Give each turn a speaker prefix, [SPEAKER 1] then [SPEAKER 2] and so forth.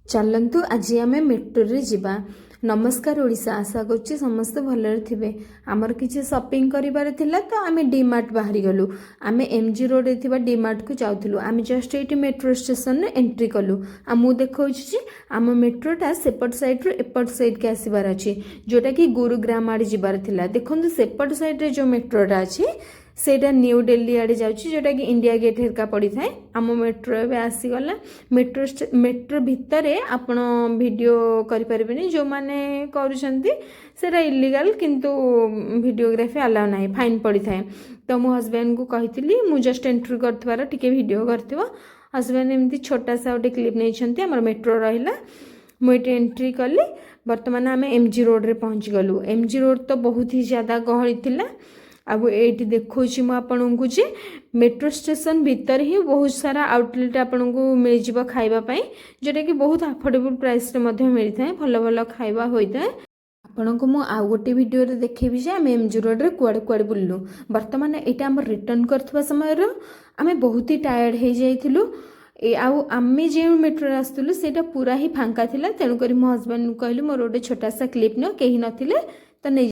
[SPEAKER 1] चलतु आज आम मेट्रो रे जिबा। नमस्कार ओडिशा, आशा करुच्ची समस्ते भलरे थिबे। आमर किछि शॉपिंग करिबार थिला तो आमे डीमार्ट बाहरी गलु। आमे एमजी रोड रे थिबा डीमार्ट को जाउथलु। आमे जस्ट एटी मेट्रो स्टेशन रे एंट्री कलु। आ मु देखौछि जे आम मेट्रोटा सेपट साइड रो एपट साइड के आसीबार अछि, जोटा कि गुरुग्राम आड़े जिबार थिला। देखंतु सेपट साइड रे जो मेट्रोटा अछि सेटा न्यू दिल्ली आड़े जाउछि, जोटा कि इंडिया गेट हेरका पड़ी थाए। आम मेट्रो एबे आसीगला। मेट्रो भितरे आपण वीडियो करि परिबेनी, जो माने करूछंती सेटा इलीगल, किंतु वीडियोग्राफी अलाउ नाही, फाइन पड़ी थाए। तो मो हस्बैंड को कहितली मु जस्ट एंट्री करथवार टिके वीडियो करथिबो। हस्बैंड एमती छोटा सा गोटे क्लिप नैछंती। हमर मेट्रो रहिला, मु एटी एंट्री कली। वर्तमान आमे एमजी रोड रे पहुंच गलु। एमजी रोड तो बहुत ही ज्यादा गहली थिला। अब ये देखो आपण को जे मेट्रो स्टेशन भीतर ही बहुत सारा आउटलेट आपन को मिल जिवो खाइबा पई, जेटा कि बहुत अफोर्डेबल प्राइस रे मध्ये मिल थाए। भलो भलो खाइबा होई थाए। आपण को मु आ गोटे वीडियो रे देखेबी जे हम एमजी रोड रे कुआडे कुआडे बुल्लु। वर्तमान एटा हम रिटर्न करथवा समय रो आमे बहुत ही टायर्ड हे जाइथिलु। आमे जे मेट्रो आस्तुलु सेटा पूरा ही फांका थिला। तेनु करी मो हस्बैंड कहली मोर गोटे छोटा सा क्लिप न केही नथिले तो नै